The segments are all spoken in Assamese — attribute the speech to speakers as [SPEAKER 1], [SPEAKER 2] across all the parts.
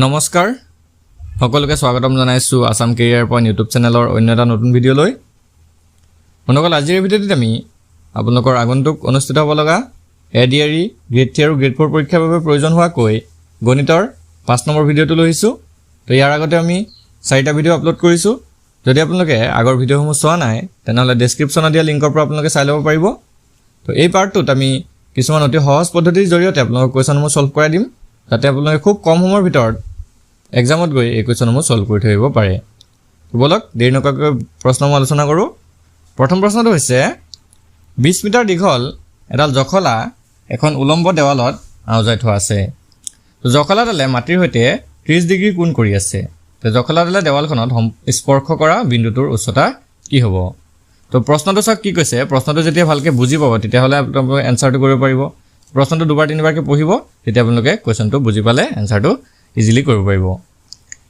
[SPEAKER 1] নমস্কাৰ সকলোকে স্বাগতম জনাইছো আসাম কেৰিয়াৰ পইণ্ট ইউটিউব চেনেলৰ অন্য এটা নতুন ভিডিঅ' লৈ মনকল আজিৰ ভিডিঅ'টিত আমি আপোনালোকৰ আগন্তুক অনুষ্ঠিত হ'ব লগা এডিআৰই গ্ৰেড 3 আৰু গ্ৰেড 4 পৰীক্ষাৰ বাবে প্ৰয়োজন হোৱাকৈ গণিতৰ 5 নম্বৰ ভিডিঅ'টো লৈছো তো ইয়াৰ আগতে আমি 4টা ভিডিঅ' আপলোড কৰিছো যদি আপোনালোকে আগৰ ভিডিঅ'সমূহ চোৱা নাই তেনেহলে ডেসক্ৰিপচনত দিয়া লিংকৰ পৰা আপোনালোকে চাই ল'ব পাৰিব তো এই পাৰ্টটোত আমি কিছুমান অতি সহজ পদ্ধতিৰ জৰিয়তে আপোনালোকৰ কোৱেশ্যনসমূহ সলভ কৰাই দিম তাতে আপোনালোকে খুব কম সময়ৰ ভিতৰত এক্সামত গৈ এই কোৱেশ্যনসমূহ সলভ কৰি থৈ আহিব পাৰে বলক দেৰি নকৰাকৈ প্ৰশ্নসমূহ আলোচনা কৰোঁ প্ৰথম প্ৰশ্নটো হৈছে 20 মিটাৰ দীঘল এডাল জখলা এখন উলম্ব দেৱালত আউজাই থোৱা আছে তো জখলাডালে মাটিৰ সৈতে 30 ডিগ্ৰী কোণ কৰি আছে তো জখলাডালে দেৱালখনত স্পৰ্শ কৰা বিন্দুটোৰ উচ্চতা কি হ'ব তো প্ৰশ্নটো চাওক কি কৈছে প্ৰশ্নটো যেতিয়া ভালকৈ বুজি পাব তেতিয়াহ'লে আপোনালোকে এনসাৰটো কৰিব পাৰিব প্ৰশ্নটো দুবাৰ তিনিবাৰকৈ পঢ়িব তেতিয়া আপোনালোকে কোৱেশ্যনটো বুজি পালে এনসাৰটো ইজিলি কৰিব পাৰিব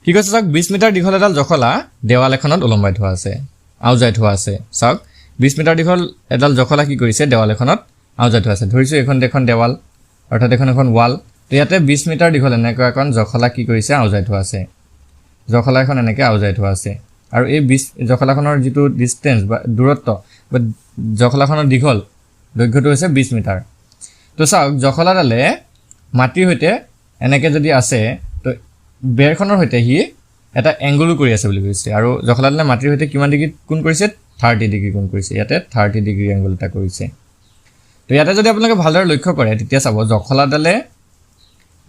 [SPEAKER 1] ঠিক আছে চাওক 20 মিটাৰ দীঘল এডাল জখলা দেৱাল এখনত উলম্বাই থোৱা আছে আউজাই থোৱা আছে চাওক 20 মিটাৰ দীঘল এডাল জখলা কি কৰিছে দেৱাল এখনত আউজাই থোৱা আছে ধৰিছো এখন দেখখন দেৱাল অৰ্থাৎ এখন ৱাল তো ইয়াতে 20 মিটাৰ দীঘল এনেকৈ এখন জখলা কি কৰিছে আউজাই থোৱা আছে জখলা এখন এনেকৈ আউজাই থোৱা আছে আৰু এই 20 জখলাখনৰ যিটো ডিসটেন্স বা দূৰত্ব বা জখলাখনৰ দীঘল দৈৰ্ঘ্যটো হৈছে 20 মিটাৰ তো চাওক জখলাডালে মাটিৰ সৈতে এনেকৈ যদি আছে তো বেৰখনৰ সৈতে হি এটা এংগল কৰি আছে বুলি কৈছে আৰু জখলাডালে মাটিৰ সৈতে কিমান ডিগ্ৰী কোণ কৰিছে 30 ডিগ্ৰী কোণ কৰিছে ইয়াতে 30 ডিগ্ৰী এংগল এটা কৰিছে তো ইয়াতে যদি আপোনালোকে ভালদৰে লক্ষ্য কৰে তেতিয়া চাব জখলাডালে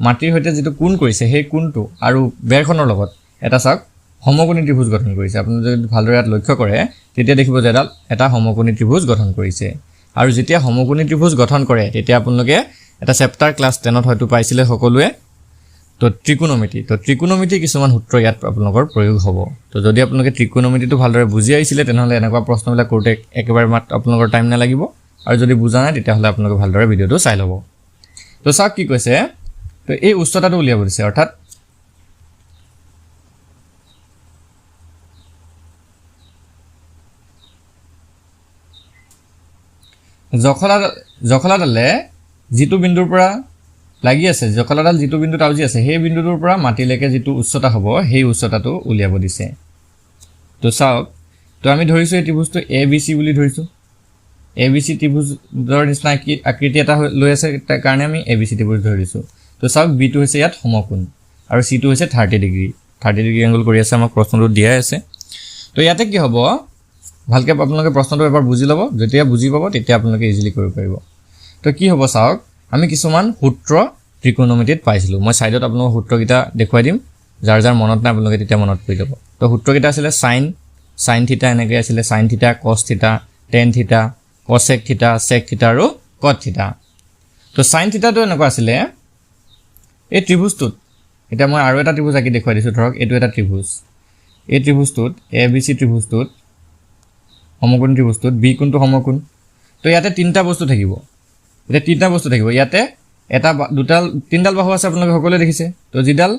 [SPEAKER 1] মাটিৰ সৈতে যিটো কোণ কৰিছে সেই কোণটো আৰু বেৰখনৰ লগত এটা চাওক সমকোণী ত্ৰিভুজ গঠন কৰিছে আপুনি যদি ভালদৰে ইয়াত লক্ষ্য কৰে তেতিয়া দেখিব যে এটা সমকোণী ত্ৰিভুজ গঠন কৰিছে আৰু যেতিয়া সমকোণী ত্ৰিভুজ গঠন কৰে তেতিয়া আপোনালোকে এটা চেপ্টাৰ ক্লাছ 10ত হয়তো পাইছিলে সকলোৱে তো ত্ৰিকোণমিতি কিছুমান সূত্ৰ ইয়াত আপোনালোকৰ প্ৰয়োগ হ'ব তো যদি আপোনালোকে ত্ৰিকোণমিতিটো ভালদৰে বুজি আহিছিলে তেনেহলে এনেকুৱা প্ৰশ্নবিলাক কৰোঁতে একেবাৰে মাত্ৰ আপোনালোকৰ টাইম নালাগিব আৰু যদি বুজা নাই তেতিয়াহ'লে আপোনালোকে ভালদৰে ভিডিঅ'টো চাই ল'ব তো চাওক কি কৈছে তো এই উচ্চতাটো উলিয়াব দিছে অৰ্থাৎ জখলাডালে যিটো বিন্দুৰ পৰা লাগি আছে জখলাডাল যিটো বিন্দুত আউজি আছে সেই বিন্দুটোৰ পৰা মাটিলৈকে যিটো উচ্চতা হ'ব সেই উচ্চতাটো উলিয়াব দিছে তো চাওক তো আমি ধৰিছো এই ত্ৰিভুজটো ABC বুলি ধৰিছো ABC ত্ৰিভুজৰ নিচিনা আকৃতি এটা লৈ আছে তাৰ কাৰণে আমি ABC ত্ৰিভুজ ধৰিছো তো চাওক B টো হৈছে ইয়াত সমকোণ আৰু C টো হৈছে 30 ডিগ্ৰী এংগল কৰি আছে আমাক প্ৰশ্নটো দিয়া আছে তো ইয়াতে কি হ'ব ভালকৈ আপোনালোকে প্ৰশ্নটো এবাৰ বুজি ল'ব যেতিয়া বুজি পাব তেতিয়া আপোনালোকে ইজিলি কৰিব পাৰিব তো কি হ'ব চাওক আমি কিছুমান সূত্ৰ ত্ৰিকোণমিতিত পাইছিলোঁ মই সাইডত আপোনালোকক সূত্ৰকেইটা দেখুৱাই দিম যাৰ যাৰ মনত নাই আপোনালোকে তেতিয়া মনত কৰি ল'ব তো সূত্ৰকেইটা আছিলে সাইন থিটা এনেকৈ আছিলে sine theta cos theta tan theta cosec থিটা সেক থিটা আৰু কট থিটা তো সাইন থিটাটো এনেকুৱা আছিলে এই ত্ৰিভুজটোত এতিয়া মই আৰু এটা ত্ৰিভুজ আঁকি দেখুৱাই দিছোঁ ধৰক এইটো এটা ত্ৰিভুজ এই ত্ৰিভুজটোত ABC ত্ৰিভুজটোত সমকোণ ত্ৰিভুজটোত বি কোণটো সমকোণ তো ইয়াতে তিনিটা বস্তু থাকিব ইয়াতে এটা তিনিডাল বাহু আছে আপোনালোকে সকলোৱে দেখিছে তো যিডাল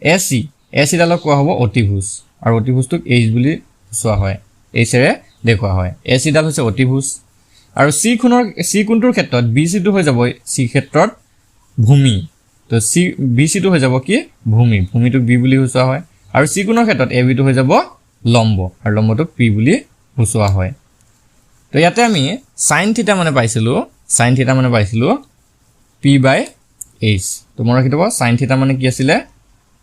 [SPEAKER 1] AC ডালক কোৱা হ'ব অতিভুজ আৰু অতিভুজটোক H বুলি কোৱা হয় Hৰে দেখুওৱা হয় AC ডাল হৈছে অতিভুজ আৰু C কোণটোৰ ক্ষেত্ৰত BC টো হৈ যাব C ক্ষেত্ৰত ভূমি তো BC টো হৈ যাব কি ভূমিটোক B বুলি কোৱা হয় আৰু C কোণৰ ক্ষেত্ৰত AB টো হৈ যাব লম্ব আৰু লম্বটোক P বুলি কোৱা হয় তো ইয়াতে আমি সাইন থিটা মানে পাইছিলোঁ P/H তো মনত ৰাখিব সাইন থিটা মানে কি আছিলে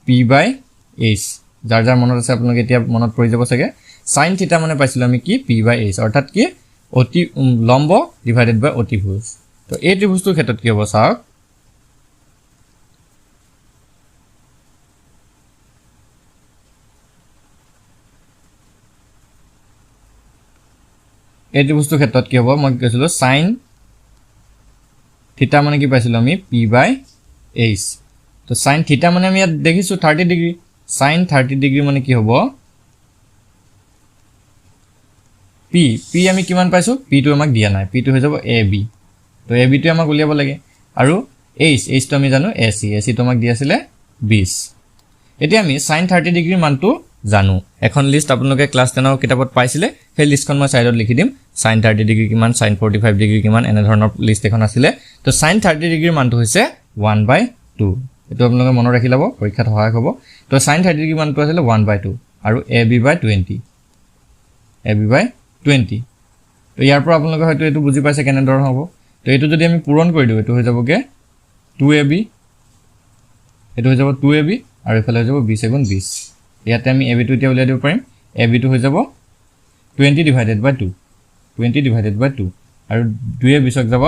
[SPEAKER 1] P/H যাৰ যাৰ মনত আছে আপোনালোকে এতিয়া মনত পৰি যাব চাগে সাইন থিটা মানে পাইছিলোঁ আমি কি P/H অৰ্থাৎ কি লম্ব ডিভাইডেড বাই অতিভুজ তো এই ত্ৰিভুজটোৰ ক্ষেত্ৰত কি হ'ব চাওক এই ত্ৰিভুজটোৰ ক্ষেত্ৰত কি হ'ব মই কৈছিলোঁ সাইন থিটা মানে কি পাইছিলোঁ আমি P/H তো সাইন থিটা মানে আমি ইয়াত দেখিছোঁ 30 ডিগ্ৰী সাইন 30 ডিগ্ৰী মানে কি হ'ব P আমি কিমান পাইছোঁ P টো আমাক দিয়া নাই P টো হৈ যাব AB তো AB টো আমাক উলিয়াব লাগে আৰু H টো আমি জানো AC টো আমাক দি আছিলে 20 এতিয়া আমি সাইন 30 ডিগ্ৰীৰ মানটো জানো এখন লিষ্ট আপোনালোকে ক্লাছ 10 ৰ কিতাপত পাইছিলে সেই লিষ্টখন মই সাইডত লিখি দিম সাইন 30 ডিগ্ৰী কিমান সাইন 45 ডিগ্ৰী কিমান এনে ধৰণৰ লিষ্ট এখন আছিলে তো সাইন 30 ডিগ্ৰীৰ মানটো হৈছে 1/2 এটো আপোনালোকে মনত ৰাখি লব পৰীক্ষাত সহায়ক হ'ব তো sin 30 কিমানটো আছিল 1/2 আৰু ab/20 ab/20 তো ইয়াৰ পৰা আপোনালোকে হয়তো এটো বুজি পাইছে কেনে ধৰণৰ হ'ব তো এটো যদি আমি পূৰণ কৰি দিও এটো হৈ যাবগে 2ab এটো হৈ যাব 2ab আৰু এফালে হৈ যাব 20 * 20 ইয়াতে আমি ab টো এতিয়া উলিয়াই দিব পাৰিম ab টো হৈ যাব 20/2 20/2 আৰু 2 এ 20ক যাব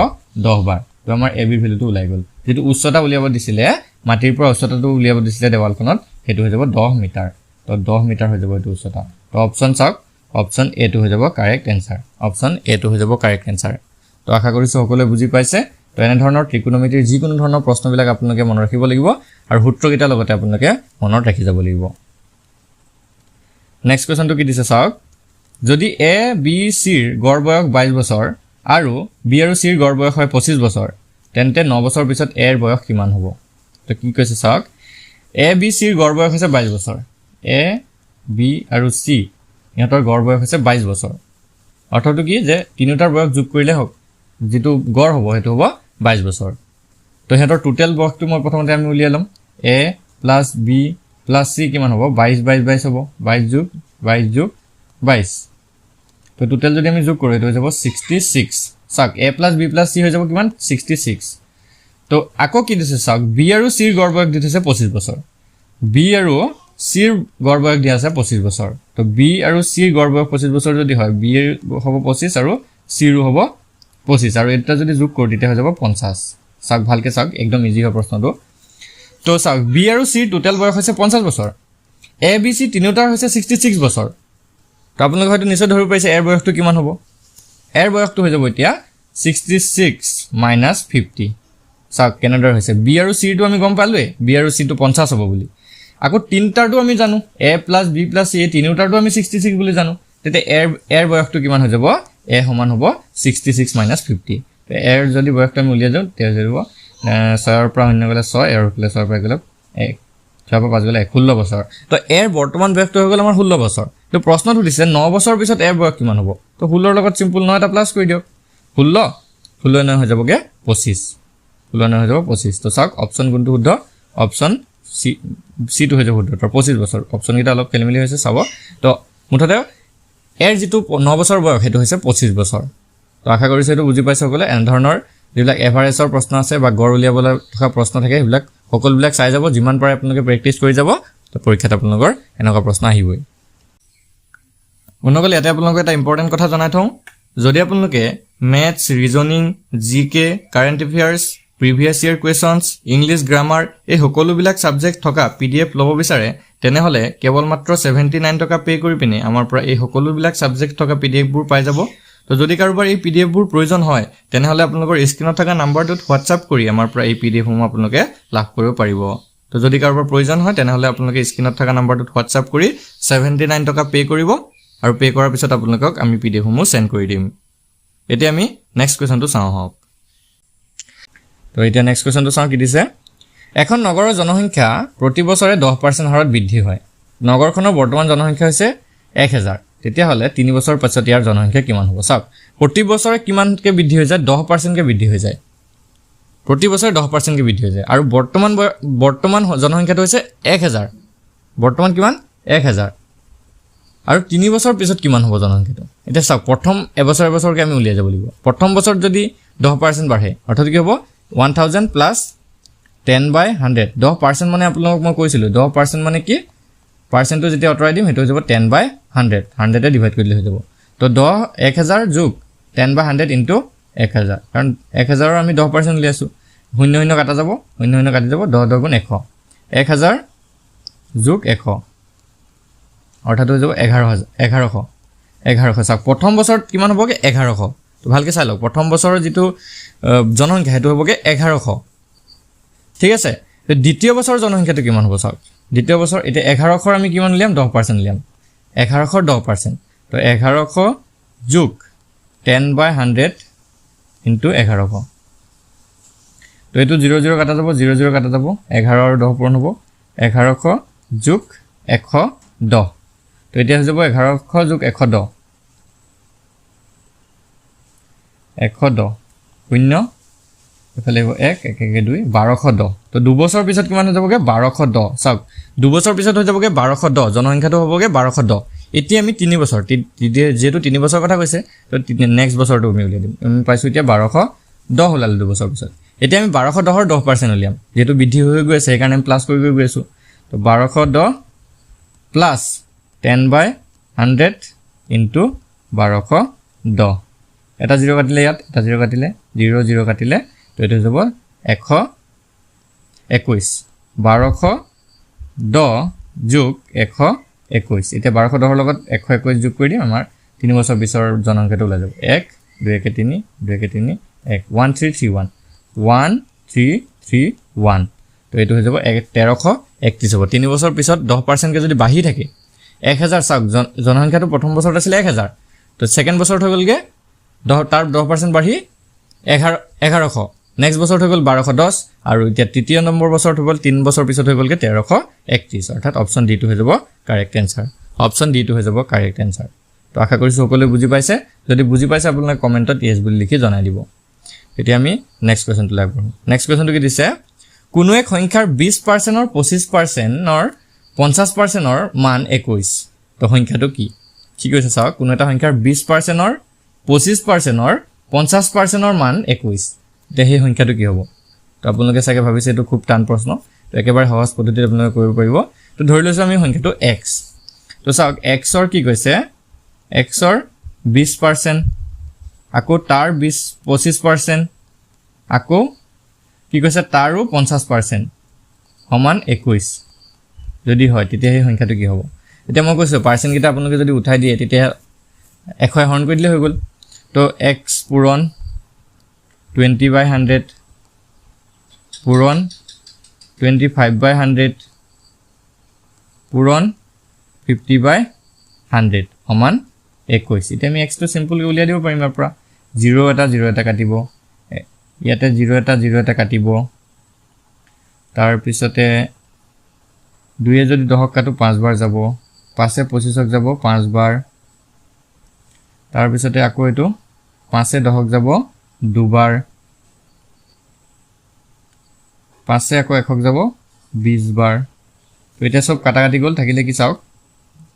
[SPEAKER 1] 10 বাৰ তো আমাৰ ab ৰ ভ্যালুটো ওলাই গল যেটো উচ্চতা উলিয়াব দিছিলে মাটিৰ পৰা উচ্চতাটো উলিয়াব দিছিলে দেৱালখনত হেতু হৈ যাব 10 মিটাৰ তো 10 মিটাৰ হৈ যাব এটো উচ্চতা তো অপচন চাওক অপচন এ টো হৈ যাব কাৰেক্ট আনসাৰ অপচন এ টো হৈ যাব কাৰেক্ট আনসাৰ তো আশা কৰিছো সকলোৱে বুজি পাইছে তো এনে ধৰণৰ ত্ৰিকোণমিতিৰ যি কোনো ধৰণৰ প্ৰশ্নবিলাক আপোনালোকে মনত ৰাখিব লাগিব আৰু সূত্ৰকেইটা লগতে আপোনালোকে মনত ৰাখি যাব লাগিব নেক্সট কোৱেশ্চনটো কি দিছে চাওক যদি এ বি সি ৰ গড় বয়স 22 বছৰ আৰু বি আৰু সি ৰ গড় বয়স হয় 25 বছৰ তেন্তে 9 বছৰ পিছত এ ৰ বয়স কিমান হ'ব তো কি কৈছে চাওক এ বি সি ৰ গড় বয়স হৈছে 22 বছৰ এ বি আৰু সি ইহঁতৰ গড় বয়স হৈছে 22 বছৰ অৰ্থটো কি যে তিনিটাৰ বয়স যোগ কৰিলে হ'ব যেটো গড় হ'ব হেতু হ'ব 22 বছৰ তো হেতৰ টোটাল বয়সটো মই প্ৰথমতে আমি উলিয়াই লম a + b + c কিমান হ'ব 22 22 22 হ'ব 22 যোগ 22 যোগ 22 তো টোটাল যদি আমি যোগ কৰো এটো হৈ যাব 66 চাওক a + b + c হৈ যাব কিমান 66 তো আকৌ কি দিছে চাওক b আৰু c ৰ গড় বয়স দিছে 25 বছৰ b আৰু c ৰ গড় বয়স দিয়া আছে 25 বছৰ তো b আৰু c ৰ গড় বয়স 25 বছৰ যদি হয় b ৰ হ'ব 25 আৰু c ৰ হ'ব 25 আৰু এটা যদি যোগ কৰো তেতিয়া হৈ যাব 50 চাওক ভালকে চাওক একদম ইজি হয় প্ৰশ্নটো তো চাওক b আৰু c টোটাল বয়স হৈছে 50 বছৰ a b c তিনিটাৰ হৈছে 66 বছৰ তো আপোনালোকে হয়তো নিশ্চয় ধৰিব পাৰিছে এৰ বয়সটো কিমান হ'ব এৰ বয়সটো হৈ যাব এতিয়া 66 - 50 চাওক কেনেদৰে হৈছে b আৰু c টো আমি গম পালোৱে b আৰু c টো 50 হ'ব বুলি আকৌ তিনটাৰটো আমি জানো a + b + c তিনিটাৰটো আমি 66 বুলি জানো তেতে এৰ বয়সটো কিমান হৈ যাব a সমান হ'ব 66 - 50 তো এৰ যদি বয়সটো আমি উলিয়াই যাও তে হৈ যাব 6 ৰ পৰা শূন্য গলে 6 এৰ প্লাস 6 ৰ পৰা গলে 1 6 পৰা 5 গলে 16 বছৰ তো এৰ বৰ্তমান বয়সটো হৈ গল আমাৰ 16 বছৰ তো প্ৰশ্নটো দিছে 9 বছৰ পিছত এৰ বয়স কিমান হ'ব তো 16 ৰ লগত সিম্পল 9 এটা প্লাস কৰি দিয়ক 16 16 9 হৈ যাবগে 25 16 9 হৈ যাব 25 তো চাওক অপচন কোনটো শুদ্ধ অপচন সি টো হৈ যাব শুদ্ধ তো 25 বছৰ অপচন কিটা অলপ খেলিমেলি হৈছে চাব তো মুঠতে এৰ যেটো 9 বছৰ বয়স হেতু হৈছে 25 বছৰ তো আশা কৰিছো এটো বুজি পাইছে সকলে এন ধৰণৰ যেবিলাক এভাৰেজৰ প্ৰশ্ন আছে বা গড় উলিয়াবলৈ থকা প্ৰশ্ন থাকে হেবিলাক সকলবিলাক চাই যাব যিমান পাৰে আপোনালোকে প্ৰেক্টিস কৰি যাব তো পৰীক্ষাত আপোনালোকৰ এনেকুৱা প্ৰশ্ন আহিবই অনুকল ইয়াতে আপোনালোকে এটা ইম্পৰ্টেন্ট কথা জনাই থওঁ যদি আপোনালোকে ম্যাথছ ৰিজনিং জিকে কাৰেন্ট এফেয়াৰ্স প্ৰিভিয়াস ইয়াৰ কোৱেশ্চনছ ইংলিশ গ্ৰামাৰ এই সকলোবিলাক সাবজেক্ট থকা পিডিএফ লব বিচাৰে তেনেহলে কেৱল মাত্ৰ 79 টকা পে কৰি পিনে আমাৰ পৰা এই সকলোবিলাক সাবজেক্ট থকা পিডিএফ বোৰ পাই যাব তো যদি কাৰোবাৰ এই পিডিএফ বোৰ প্ৰয়োজন হয় তেনেহলে আপোনালোকৰ স্ক্ৰিনত থকা নাম্বাৰটোত হোৱাটসঅ্যাপ কৰি আমাৰ পৰা এই পিডিএফ সমূহ আপোনালোকে লাভ কৰিব পাৰিব তো যদি কাৰোবাৰ প্ৰয়োজন হয় তেনেহলে আপোনালোকে স্ক্ৰিনত থকা নাম্বাৰটোত হোৱাটসঅ্যাপ কৰি 79 টকা পে কৰিব আৰু পে কৰাৰ পিছত আপোনালোকক আমি পিডিএফ সমূহ সেন্ড কৰি দিম এতিয়া আমি নেক্সট কোৱেশ্চনটো চাওঁ হওক তো এতিয়া নেক্সট কোৱেশ্চনটো চাওঁ কি দিছে এখন নগৰৰ জনসংখ্যা প্ৰতি বছৰে 10% হাৰত বৃদ্ধি হয় নগৰখনৰ বৰ্তমান জনসংখ্যা হৈছে 1000 তেতিয়া হলে 3 বছৰ পাছত ইয়াৰ জনসংখ্যা কিমান হ'ব চাওক প্ৰতি বছৰে কিমানকে বৃদ্ধি হৈ যায় 10% কে বৃদ্ধি হৈ যায় প্ৰতি বছৰে 10% কে বৃদ্ধি হৈ যায় আৰু বৰ্তমান জনসংখ্যাটো হৈছে 1000 বৰ্তমান কিমান 1000 আৰু 3 বছৰ পিছত কিমান হ'ব জনসংখ্যাটো এটা চাওক প্ৰথম এবছৰকে আমি উলিয়াই যাব লাগিব প্ৰথম বছৰ যদি 10% বাঢ়ে অৰ্থাৎ কি হ'ব 1000 প্লাস 10/100 10% মানে আপোনালোকক মই কৈছিলো 10% মানে কি পাৰ্চেন্টটো যেতিয়া অতৰাই দিম হেতু হৈ যাব 10/100 100 এ ডিভাইড কৰিলে হৈ যাব তো 1000 যোগ 10/100 ইনটু 1000 কাৰণ 1000 ৰ আমি 10% উলিয়াইছো শূন্য শূন্য কাটা যাব শূন্য শূন্য কাটি যাব 10 10 গুণ 100 1000 যোগ 100 অৰ্থাৎ হৈ যাব 1100 চাওক প্ৰথম বছৰত কিমান হ'বগে 1100 তো ভালকে চাই লওক প্ৰথম বছৰৰ যেটো জনসংখ্যা হেতু হ'বগে 1100 ঠিক আছে তো দ্বিতীয় বছৰৰ জনসংখ্যাটো কিমান হ'ব চাওক দ্বিতীয় বছৰ এটা 1100 আমি কিমান উলিয়াম 10% উলিয়াম 1100 10% তো 1100 যোগ 10/100 ইনটু 1100 তো এটো 00 কাটা যাব 00 কাটা যাব 11 আৰু 10 পূৰণ হ'ব 1100 যোগ 110 তো এটা হৈ যাব 1100 যোগ 110 110 শূন্য এফালে হ'ব 1 1 1 2 1210 তো 2 বছৰ পিছত কিমান হৈ যাবগে 1210 চাওক 2 বছৰ পিছত হৈ যাবগে 1210 জনসংখ্যাটো হ'বগে 1210 এতিয়া আমি 3 বছৰ যেহেতু 3 বছৰ কথা কৈছে তো নেক্সট বছৰটো আমি উলিয়াই দিম আমি পাইছো এতিয়া 1210 ওলালে 2 বছৰ পিছত এতিয়া আমি 1210 ৰ 10% উলিয়াম যেহেতু বৃদ্ধি হৈ গৈ আছে সেইকাৰণে আমি প্লাস কৰি গৈ আছো তো 1210 প্লাস 10/100 ইনটু 1210 এটা 0 কাটিলে ইয়াত এটা 0 কাটিলে 0 0 কাটিলে তো এটো যাব 121 1210 যোগ 121 এটা 1210 ৰ লগত 121 যোগ কৰি দিম আমাৰ 3 বছৰ পিছৰ জনসংখ্যাটো ওলাই যাব 1 2 1 3 2 1 3 1 1331 1331 তো এটো হৈ যাব 1331 হ'ব 3 বছৰ পিছত 10% কে যদি বাঢ়ি থাকে 1000 চাওক জনসংখ্যাটো প্ৰথম বছৰত আছিল 1000 তো সেকেন্ড বছৰত হৈ গলগে 10% বাঢ়ি 1100 নেক্সট বছৰত হৈ গল 1210 আৰু এতিয়া তৃতীয় নম্বৰ বছৰত হৈ গল 3 বছৰ পিছত হৈ গলগে 1331 অৰ্থাৎ অপচন ডি টো হৈ যাব কাৰেক্ট আনসাৰ অপচন ডি টো হৈ যাব কাৰেক্ট আনসাৰ তো আশা কৰিছো সকলোৱে বুজি পাইছে যদি বুজি পাইছে আপোনালোকে কমেন্টত ইয়েস বুলি লিখি জনাই দিব এতিয়া আমি নেক্সট কোৱেশ্চনটো লাগ কৰো নেক্সট কোৱেশ্চনটো কি দিছে কোনো এক সংখ্যাৰ 20% ৰ 25% ৰ 50% ৰ মান 21 তো সংখ্যাটো কি কি কৈছে চাওক কোনো এটা সংখ্যাৰ 20% ৰ 25% ৰ 50% ৰ মান 21 তে সেই সংখ্যাটো কি হ'ব তো আপোনালোকে চাগে ভাবিছে এটো খুব টান প্ৰশ্ন তো একেবাৰে সহজ পদ্ধতিত আপোনালোকে কৰিব পাৰিব তো ধৰি লৈছো আমি সংখ্যাটো x তো চাওক x ৰ কি কৈছে x ৰ 20% আকৌ তাৰ 25% আকৌ কি কৈছে তাৰো 50% সমান 21 যদি হয় তেতিয়া এই সংখ্যাটো কি হ'ব এতিয়া মই কৈছো পাৰ্সেন্ট কিটা আপোনালোকে যদি উঠাই দিয়ে তেতিয়া 100 হৰণ কৰি দিলে হৈ গল তো x পূৰণ 20/100 পূৰণ 25/100 পূৰণ 50/100 সমান 21 এতিয়া আমি x টো সিম্পল কে উলিয়াই দিব পাৰিম আপৰা 0 এটা 0 এটা কাটিব ইয়াতে 0 এটা 0 এটা কাটিব তাৰ পিছতে 2 এ যদি 10 কাটো 5 বাৰ যাব 5 এ 25 যাব 5 বাৰ তাৰ পিছতে আকৌ এটো 5 এ 10 যাব 2 বাৰ 5 এ আকৌ 1 যাব 20 বাৰ তো এটা সব কাটা কাটি গল থাকিলে কি চাওক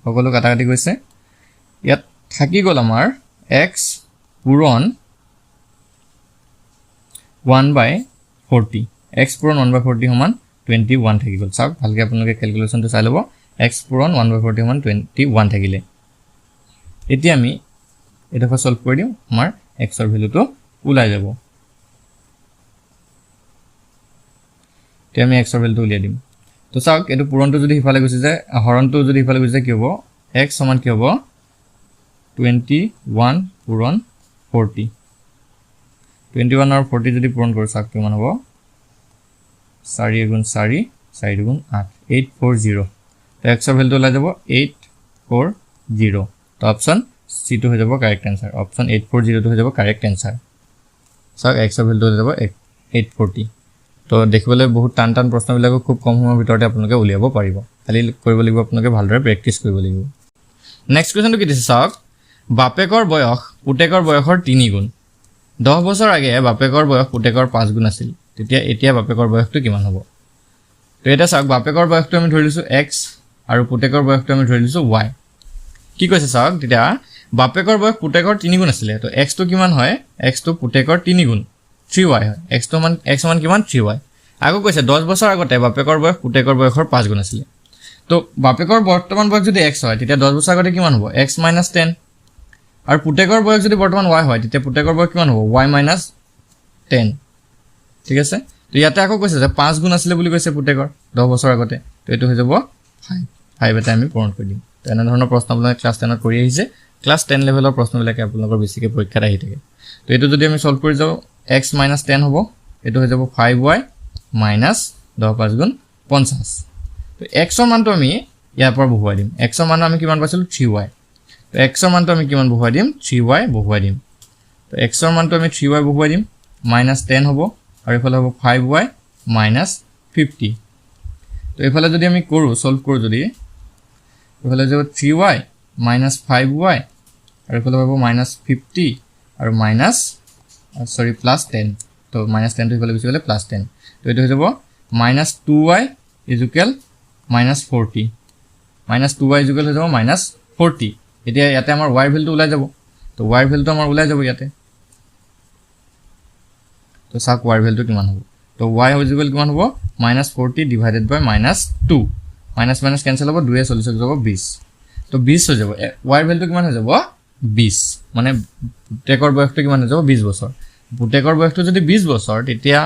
[SPEAKER 1] সকলো কাটা কাটি গৈছে ইয়াত থাকি গল আমাৰ x পূৰণ 1/40 x পূৰণ 1/40 সমান 21 থাকি গল চাওক ভালকে আপোনালোকে ক্যালকুলেশনটো চাই লব x পূৰণ 1/40 সমান 21 থাকিলে এতিয়া আমি এটা সলভ কৰি দিম আমাৰ x ৰ ভ্যালুটো ওলাই যাব তেমি x ৰ ভ্যালুটো উলিয়াই দিম তো চাওক এটো পূৰণটো যদি হিফালে গৈছে যে হৰণটো যদি হিফালে গৈছে কি হ'ব x সমান কি হ'ব 21 পূৰণ 40 21 और 40 যদি পূৰণ কৰো চাওক কিমান হ'ব 4 গুণ 4 4 গুণ 8 840 তো x ৰ ভ্যালুটো ওলাই যাব 840 তো অপচন সি টো হৈ যাব কারেক্ট आंसर অপচন 840 টো হৈ যাব কারেক্ট आंसर চাওক x ৰ ভ্যালুটো হৈ যাব 840 তো দেখিবলৈ বহুত টান টান প্ৰশ্নবিলাক খুব কম সময়ৰ ভিতৰতে আপোনালোকে উলিয়াব পাৰিব খালি কৰিব লাগিব আপোনালোকে ভালদৰে প্ৰেক্টিস কৰিব লাগিব নেক্সট কোৱেশ্চনটো কি দিছে চাওক বাপেকৰ বয়স পুতেকৰ বয়সৰ 3 গুণ 10 বছৰ আগে বাপেকৰ বয়স পুতেকৰ 5 গুণ আছিল তেতিয়া এতিয়া বাপেকৰ বয়সটো কিমান হ'ব তো এটা চাওক বাপেকৰ বয়সটো আমি ধৰি লৈছো x আৰু পুতেকৰ বয়সটো আমি ধৰি লৈছো y কি কৈছে চাওক তেতিয়া বাপেকৰ বয়স পুতেকৰ 3 গুণ আছিল তো x টো কিমান হয় x টো পুতেকৰ 3 গুণ 3y হয় x মান কিমান 3y আগো কৈছে 10 বছৰ আগতে বাপেকৰ বয়স পুতেকৰ বয়সৰ 5 গুণ আছিল তো বাপেকৰ বৰ্তমান বয়স যদি x হয় তেতিয়া 10 বছৰ আগতে কিমান হ'ব x - 10 আৰু পুতেকৰ বয়স যদি বৰ্তমান y হয় তেতিয়া পুতেকৰ বয়স কিমান হ'ব y - 10 ঠিক আছে তো ইয়াতে আকৌ কৈছে যে 5 গুণ আছিল বুলি কৈছে পুতেকৰ 10 বছৰ আগতে তো এটো হৈ যাব 5 এটা আমি পূৰণ কৰি দিম তো এনে ধৰণৰ প্ৰশ্ন আপোনালোকে ক্লাস 10 ত কৰি আহিছে ক্লাস 10 লেভেলৰ প্ৰশ্নবিলাক আপোনালোকৰ বেছিকৈ পৰীক্ষাত আহি থাকে তো এটো যদি আমি সলভ কৰি যাও x - 10 হ'ব এটো হৈ যাব 5y - 10 5 গুণ 50 তো x ৰ মানটো আমি ইয়াৰ পৰা বহুৱাই দিম x ৰ মান আমি কিমান পাইছিলো 3y তো x ৰ মানটো আমি কিমান বহুৱাই দিম 3y বহুৱাই দিম তো x ৰ মানটো আমি 3y বহুৱাই দিম -10 হ'ব আৰু ইফালে হ'ব 5y - 50 তো ইফালে যদি আমি কৰো সলভ কৰো যদি ইফালে যাব 3y - 5y আৰু ইফালে হ'ব -50 আৰু +10 তো -10 টো ইফালে গুচি গ'লে +10 তো এইটো হৈ যাব -2y -40 -2y হৈ যাব -40 এতিয়া ইয়াতে আমাৰ y ভ্যালুটো ওলাই যাব তো y ভ্যালুটো আমাৰ ওলাই যাব ইয়াতে তো সাক y ভ্যালুটো কিমান হ'ব তো y কিমান হ'ব -40 ডিভাইডেড বাই -2 মাইনাস মাইনাস ক্যান্সেল হ'ব 2 এ 40 যাব 20 তো 20 হৈ যাব y ভ্যালুটো কিমান হৈ যাব 20 মানে পুতেকৰ বয়সটো কিমান হৈ যাব 20 বছৰ পুতেকৰ বয়সটো যদি 20 বছৰ তেতিয়া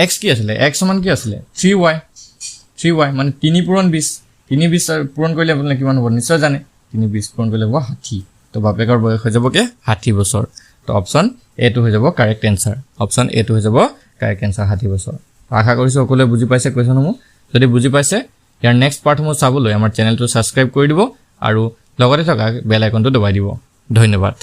[SPEAKER 1] x কি আছিল x সমান কি আছিল 3y মানে 3 পূৰণ 20 3 20 পূৰণ কৰিলে আপুনি কিমান হ'ব নিশ্চয় জানে 3 20 পূৰণ কৰিলে হ'ব 60 তো বাপেকৰ বয়স হৈ যাব কে 60 বছৰ তো অপচন এ টো হৈ যাব কাৰেক্ট আনসাৰ অপচন এ টো হৈ যাব কাৰেক্ট আনসাৰ 60 বছৰ আশা কৰিছো সকলোৱে বুজি পাইছে কোৱেশ্যনসমূহ যদি বুজি পাইছে ইয়াৰ নেক্সট পাৰ্টসমূহ চাবলৈ আমাৰ চেনেলটো সাবস্ক্ৰাইব কৰি দিব আৰু লগতে থকা বেল আইকনটো দবাই দিব ধন্যবাদ